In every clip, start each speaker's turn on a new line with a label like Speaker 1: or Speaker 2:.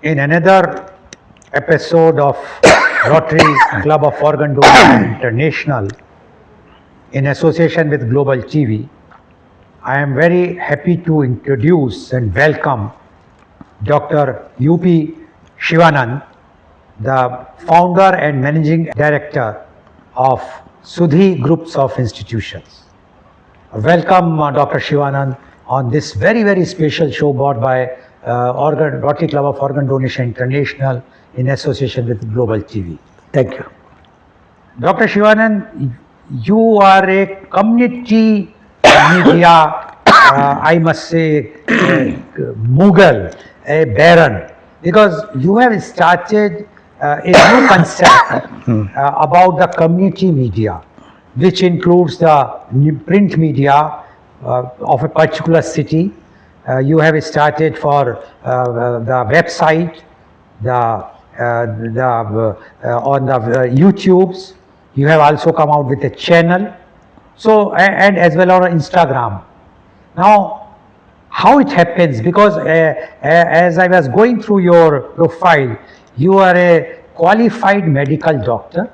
Speaker 1: in another episode of Rotary Club of Organ Donors International in association with Global TV. I am very happy to introduce and welcome Dr. U.P. Shivananda, the founder and managing director of Suddi Groups of Institutions. Welcome Dr. Shivananda on this very special show brought by Rotary Club of Organ Donation International in association with Global TV.
Speaker 2: Thank you.
Speaker 1: Dr. Shivananda, you are a community media, I must say, Mughal, a baron, because you have started a new concept about the community media, which includes the print media of a particular city. You have started for the website, on the YouTubes. You have also come out with a channel, so and as well on Instagram. Now, how it happens? Because as I was going through your profile, you are a qualified medical doctor,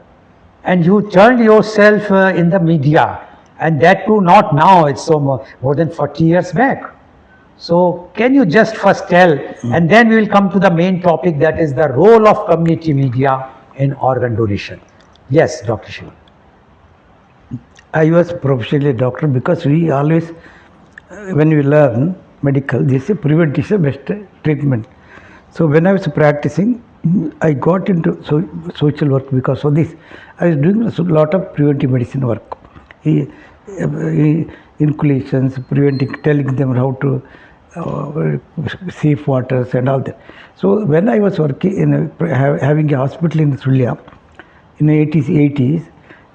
Speaker 1: and you turned yourself in the media, and that too not now. It's more than 40 years back. So can you just first tell, and then we will come to the main topic, that is the role of community media in organ donation. Yes, Dr. Shiva.
Speaker 2: I was professionally a doctor because we always, when we learn medical, they say prevention is the best treatment. So when I was practicing, I got into social work because of this. I was doing a lot of preventive medicine work. Inoculations, preventing, telling them how to safe waters and all that. So when I was working in having a hospital in Sulia in the 80s,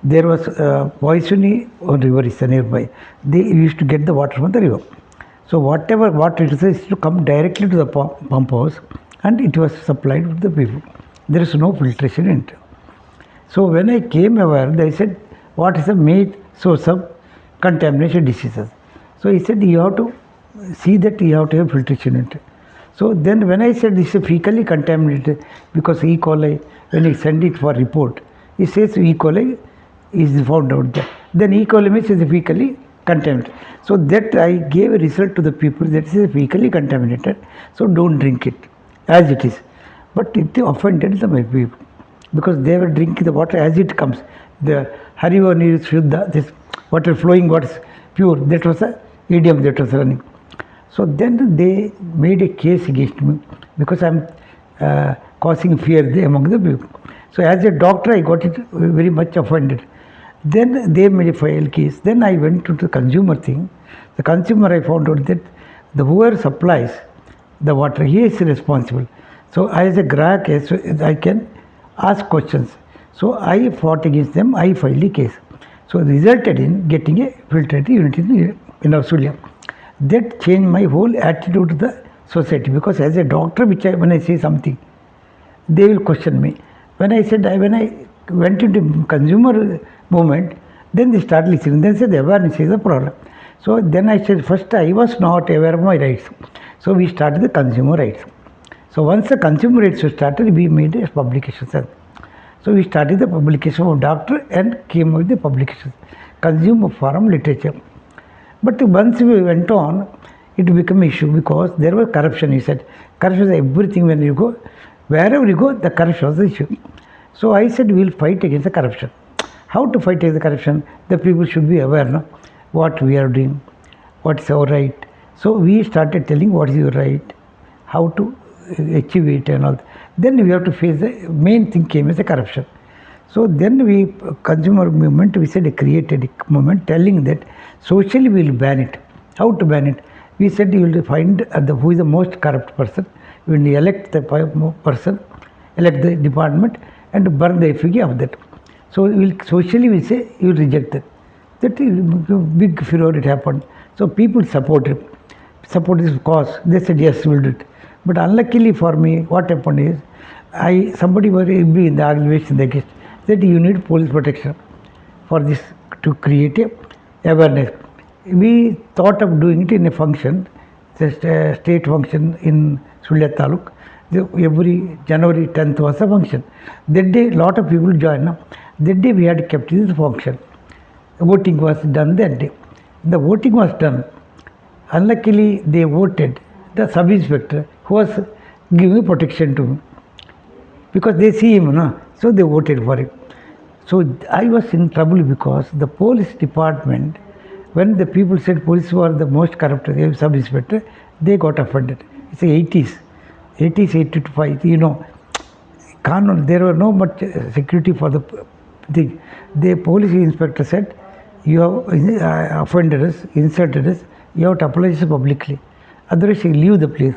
Speaker 2: there was Poisoni river is nearby. They used to get the water from the river. So whatever water it is used to come directly to the pump house, and it was supplied to the people. There is no filtration in it. So when I came aware, they said, what is the main source of contamination diseases? So he said, you have to see that you have to have filtration in it. So then when I said this is fecally contaminated, because E. coli, when I send it for report, it says E. coli is found out there. Then E. coli means is fecally contaminated. So that I gave a result to the people that this is fecally contaminated, so don't drink it as it is. But it offended the people because they were drinking the water as it comes. The Hariva Neer Shuddha, this water flowing, what is pure, that was the idiom that was running. So then they made a case against me because I am causing fear among the people. So as a doctor, I got it very much offended. Then they made a file case. Then I went to the consumer thing. The consumer, I found out that the whoever supplies the water, he is responsible. So as a GRAHAK, I can ask questions. So I fought against them. I filed a case. So resulted in getting a filtrate unit in Australia. That changed my whole attitude to the society, because as a doctor, when I say something, they will question me. When I went into consumer movement, then they start listening. Then said the awareness is the problem. So then I said, first I was not aware of my rights. So we started the consumer rights. So once the consumer rights were started, we made a publication. So we started the publication of doctor and came with the publication, consumer forum literature. But once we went on, it became an issue because there was corruption. He said, corruption is everything. When you go, wherever you go, the corruption was the issue. So I said, we will fight against the corruption. How to fight against the corruption? The people should be aware, no? What we are doing, what is our right. So we started telling what is your right, how to achieve it and all that. Then we have to face the main thing came as the corruption. So then we, consumer movement, we said created a movement telling that socially we will ban it. How to ban it? We said you will find who is the most corrupt person. We will elect the person, elect the department, and burn the effigy of that. So socially we say you will reject that. That is big furor it happened. So people supported this cause. They said yes, we will do it. But unluckily for me, what happened is, somebody was be in the organization that you need police protection for this to create a awareness. We thought of doing it in a function, just a state function in Sulia Taluk. Every January 10th was a function. That day, lot of people joined. That day we had kept this function. Voting was done that day. The voting was done. Unluckily, they voted the sub-inspector who was giving protection to me. Because they see him, no? So they voted for him. So I was in trouble because the police department, when the people said police were the most corrupt, sub-inspector, they got offended. It's the 80s, 85, you know. There were no much security for the thing. The police inspector said, you have offended us, insulted us, you have to apologize publicly. Otherwise, you leave the place.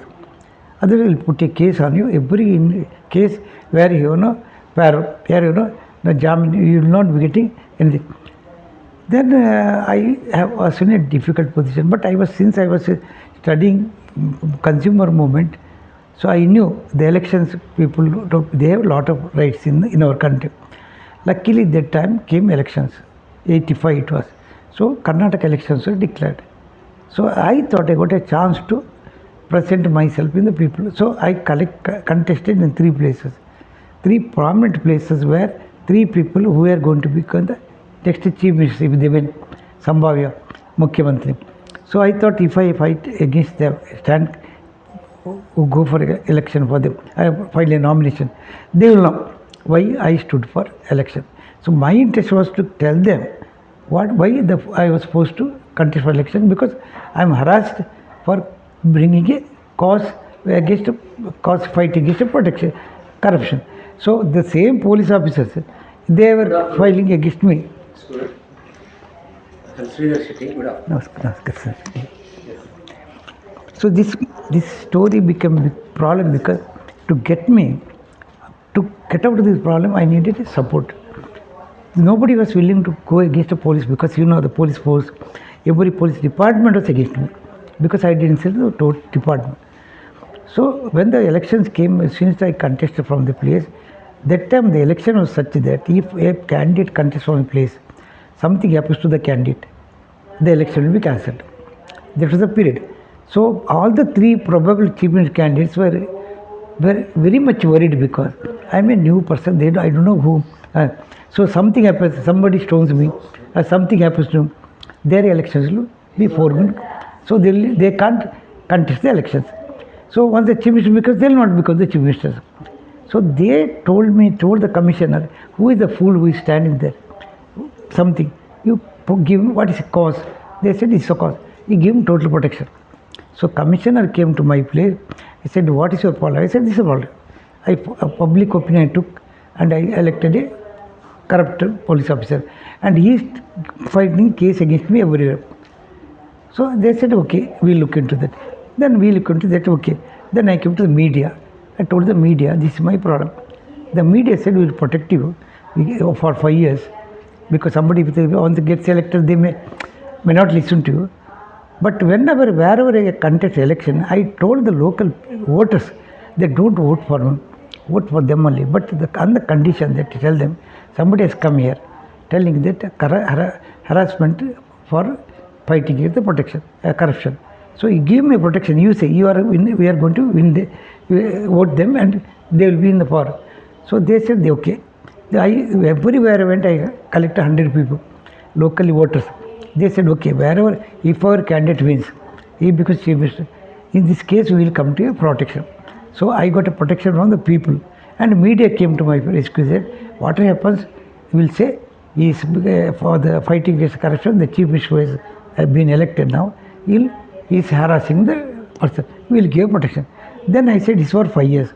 Speaker 2: Otherwise, we'll put a case on you. Every case where the jamin, you will not be getting anything. Then I was in a difficult position. But since I was studying consumer movement, so I knew the elections people, they have a lot of rights in our country. Luckily, that time came elections, 85 it was. So Karnataka elections were declared. So I thought I got a chance to present myself in the people. So I contested in 3 places. 3 prominent places where 3 people who were going to become the next chief minister if they win, Sambhavya, Mukhyamantri. So I thought if I fight against them, go for election for them, I file a nomination, they will know why I stood for election. So my interest was to tell them why I was supposed to contest for election, because I am harassed for bringing a cause fight against protection, corruption. So the same police officers, they were filing against me. So this story became a big problem, because to get out of this problem, I needed support. Nobody was willing to go against the police, because the police force, every police department was against me, because I didn't say the total department. So when the elections came, since I contested from the place, that time the election was such that if a candidate contests from a place, something happens to the candidate, the election will be cancelled. That was the period. So all the 3 probable chief minister candidates were very much worried, because I am a new person, I don't know who. So something happens, somebody stones me, or something happens to them, their elections will be foregone. So they can't contest the elections. So once the chief minister, because they will not become the chief ministers. So they told the commissioner, who is the fool who is standing there? Something. You give him, what is a cause? They said it's a cause. You give him total protection. So commissioner came to my place. He said, what is your problem? I said, this is a problem. A public opinion I took, and I elected a corrupt police officer. And he is fighting case against me everywhere. So they said, okay, we'll look into that. Then we look into that, okay. Then I came to the media. I told the media, this is my problem. The media said, we will protect you for 5 years, because somebody, once they get selected, they may not listen to you. But wherever I contest election, I told the local voters, they don't vote for me, vote for them only. But on the condition that tell them, somebody has come here telling that harassment for fighting against the protection, corruption. So you give me protection. You say we are going to win, vote them, and they will be in the power. So they said, okay. Everywhere I went, I collected 100 people, locally voters. They said, okay, wherever, if our candidate wins, he becomes chief minister, in this case we will come to a protection. So I got a protection from the people, and media came to my rescue. Said, whatever happens, we will say he is for the fighting against corruption. The chief minister has been elected now. He is harassing the person. We will give protection. Then I said, it's for 5 years.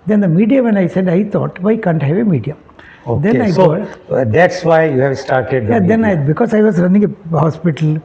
Speaker 2: Then the media, when I said, I thought, why can't I have a media?
Speaker 1: Okay,
Speaker 2: then I
Speaker 1: so that's why you have started the
Speaker 2: then
Speaker 1: media.
Speaker 2: because I was running a hospital,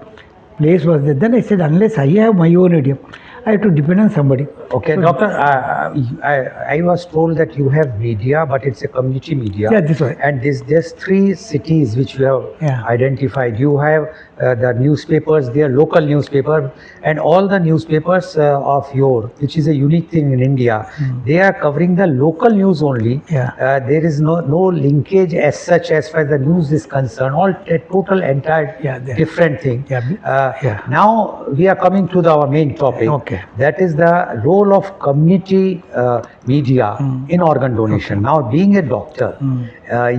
Speaker 2: place was there. Then I said, unless I have my own idea, I have to depend on somebody.
Speaker 1: Okay,
Speaker 2: So-
Speaker 1: doctor, I was told that you have media, but it's a community media.
Speaker 2: Yeah, this way.
Speaker 1: And there's 3 cities which you have
Speaker 2: Yeah.
Speaker 1: identified. You have the newspapers, their local newspaper, and all the newspapers of which is a unique thing in India. They are covering the local news only.
Speaker 2: Yeah.
Speaker 1: There is no linkage as such as far as the news is concerned. All
Speaker 2: Yeah,
Speaker 1: entire
Speaker 2: they-
Speaker 1: different thing.
Speaker 2: Yeah. Yeah.
Speaker 1: Now we are coming to our main topic.
Speaker 2: Okay. Okay.
Speaker 1: That is the role of community media in organ donation. Now, being a doctor,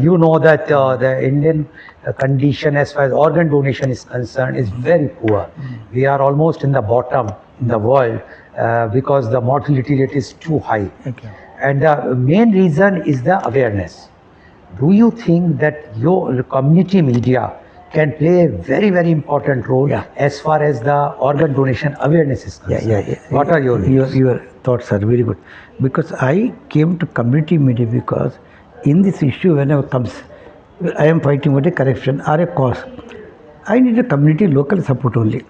Speaker 1: you know that the Indian condition as far as organ donation is concerned is very poor. We are almost in the bottom in the world because the mortality rate is too high.
Speaker 2: Okay.
Speaker 1: And the main reason is the awareness. Do you think that your community media can play a very, very important role
Speaker 2: Yeah.
Speaker 1: as far as the organ donation awareness is concerned? What are your views?
Speaker 2: Your thoughts are very good. Because I came to community media because in this issue whenever comes, I am fighting with a corruption or a cause. I need a community local support only.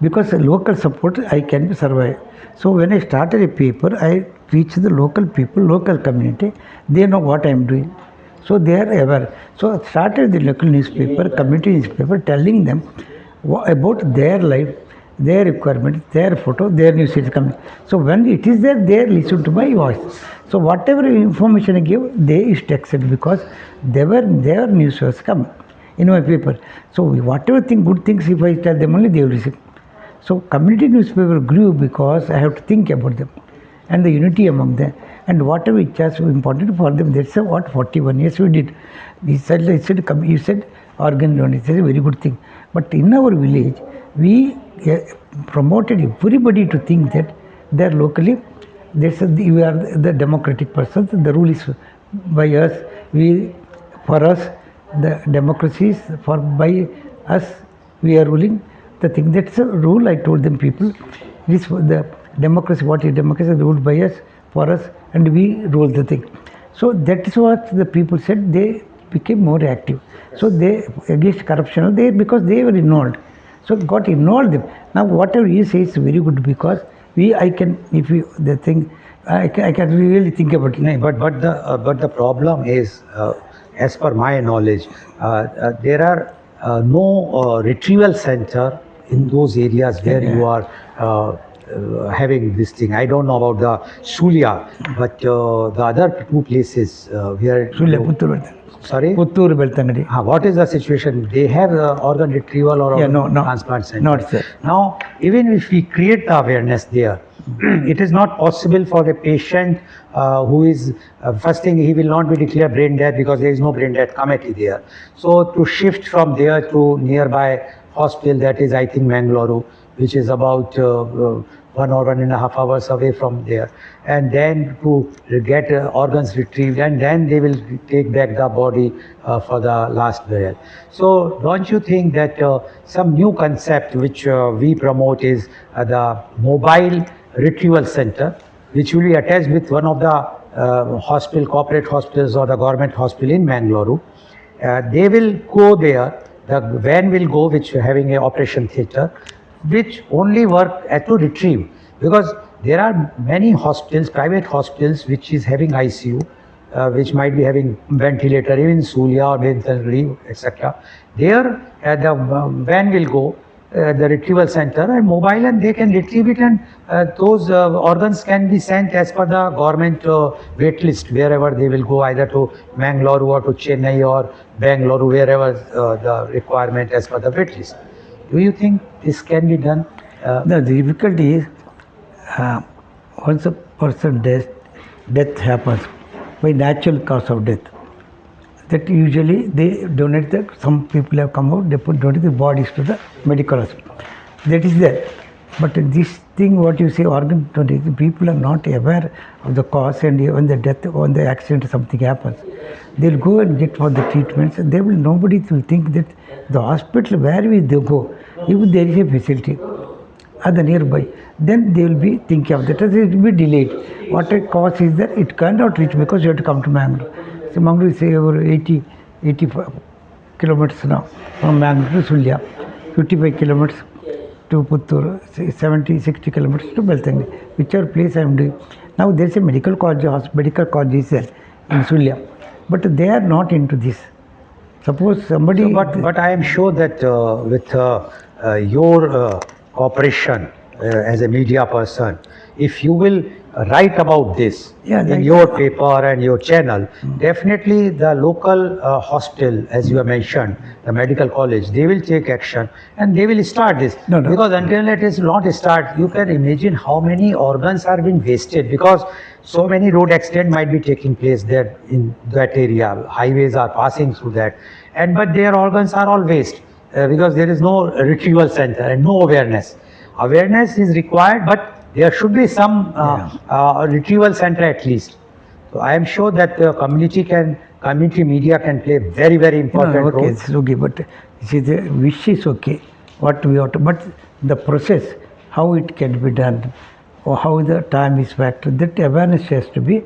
Speaker 2: Because local support I can survive. So when I started a paper, I reach the local people, local community. They know what I am doing. So they are aware. So I started the local newspaper, community newspaper, telling them about their life, their requirements, their photo, their news is coming. So when it is there, they listen to my voice. So whatever information I give, they is texted because their news was come in my paper. So whatever good things, if I tell them only, they will receive. So community newspaper grew because I have to think about them and the unity among them and whatever is just important for them. That's what 41 years we did. You said organ donation is a very good thing. But in our village, we promoted everybody to think that they are locally, we are the democratic persons, the rule is by us, for us, the democracy is by us, we are ruling. The thing, that's a rule I told them people. This the democracy, what is democracy, ruled by us, for us, and we rule the thing. So that is what the people said. They became more active. So they against corruption, because they were involved. So got involved them. Now whatever you say is very good because I can really think about it.
Speaker 1: No, but the problem is, as per my knowledge, there are no retrieval center in those areas where you are having this thing. I don't know about the Sulia, but the other two places where sorry,
Speaker 2: Puttur Beltangadi.
Speaker 1: What is the situation? They have organ retrieval or transplant center?
Speaker 2: Not there.
Speaker 1: Now, even if we create the awareness there, it is not possible for a patient who is, first thing, he will not be declared brain dead because there is no brain death committee there. So to shift from there to nearby hospital, that is I think Mangalore, which is about 1 or 1.5 hours away from there, and then to get organs retrieved, and then they will take back the body for the last burial. So don't you think that some new concept which we promote is the mobile retrieval center, which will be attached with one of the corporate hospitals or the government hospital in Mangalore. They will go there, the van will go, which having a operation theatre, which only work to retrieve, because there are many hospitals, private hospitals, which is having ICU, which might be having ventilator, even Sulia or Benthalri, etc. There the van will go, the retrieval center and mobile, and they can retrieve it, and those organs can be sent as per the government wait list wherever they will go, either to Mangalore or to Chennai or Bangalore, wherever the requirement as per the wait list. Do you think this can be done?
Speaker 2: The difficulty is once a person death happens by natural cause of death, that usually they donate some people have come out, they donate the bodies to the medical hospital. That is there. But this thing, what you say, organ donation, people are not aware of the cause, and when the death, when the accident, something happens, they'll go and get for the treatments, and nobody will think that the hospital where they go, if there is a facility at the nearby, then they will be thinking of that. It will be delayed. What a cause is that it cannot reach because you have to come to Mangalore. So Mangalore is over 85 kilometers now from Mangalore to Sulia, 55 kilometers to Puttur, 60 kilometers to Beltangadi, whichever place I am doing. Now there is a medical college is there in Sulia, but they are not into this. Suppose somebody...
Speaker 1: So, but I am sure that with your cooperation as a media person, if you will write about this
Speaker 2: Yeah,
Speaker 1: in your paper and your channel, definitely the local hospital, as you have mentioned, the medical college, they will take action and they will start this.
Speaker 2: No.
Speaker 1: Because until it is not start, you can imagine how many organs are being wasted, because so many road accidents might be taking place there in that area. Highways are passing through that, and but their organs are all waste because there is no retrieval center and no awareness. Awareness is required, but there should be some retrieval center at least. So I am sure that the community media can play very, very important
Speaker 2: okay,
Speaker 1: role.
Speaker 2: it's okay, but see, the wish is okay, what we ought to, but the process, how it can be done, or how the time is factored, that awareness has to be,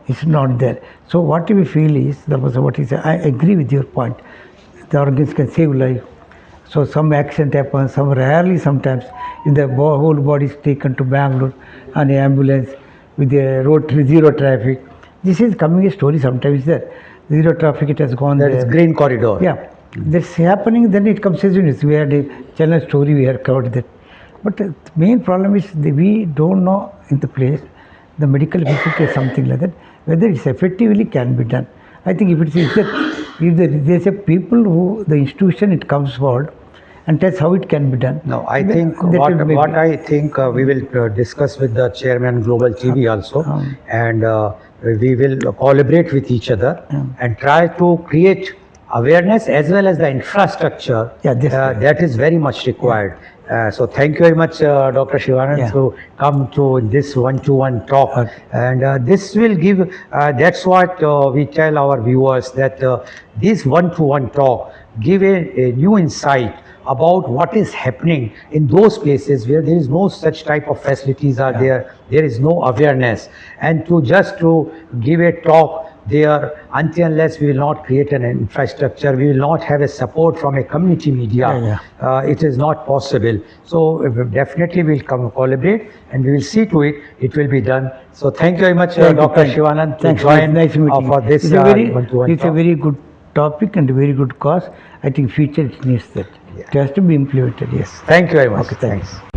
Speaker 2: is not there. So what we feel is, that was what he said, I agree with your point, the organs can save life. So some accident happens, some rarely sometimes, if the whole body is taken to Bangalore on an ambulance with the road zero traffic. This is coming a story sometimes there. Zero traffic, it has gone
Speaker 1: That
Speaker 2: there.
Speaker 1: is green corridor.
Speaker 2: Yeah, that's happening, then it comes as news. We had a channel story, we have covered that. But the main problem is we don't know in the place, the medical visit is something like that, whether it's effectively can be done. I think if it is that, if there's a people who, the institution, it comes forward and tells how it can be done.
Speaker 1: No, I
Speaker 2: then
Speaker 1: think
Speaker 2: that will maybe-
Speaker 1: what I think we will discuss with the chairman Global TV also, and we will collaborate with each other and try to create awareness as well as the infrastructure.
Speaker 2: Yeah, this-
Speaker 1: that is very much required. So thank you very much, Dr. Shivanand,
Speaker 2: Yeah.
Speaker 1: to come to this one-to-one talk.
Speaker 2: Okay.
Speaker 1: And this will give, that's what we tell our viewers, that this one-to-one talk give a new insight about what is happening in those places where there is no such type of facilities are there is no awareness, and to just to give a talk there, until unless we will not create an infrastructure, we will not have a support from a community media, it is not possible. So definitely we'll come collaborate and we will see to it, it will be done. So thank you very much, Dr. Shivanand, to join
Speaker 2: nice meeting.
Speaker 1: for this
Speaker 2: It's a very,
Speaker 1: one-to-one
Speaker 2: it's a
Speaker 1: talk.
Speaker 2: very good topic and a very good cause. I think future it needs that. It has to be implemented, yes.
Speaker 1: Thank you very much.
Speaker 2: Okay, thanks.
Speaker 1: Thanks.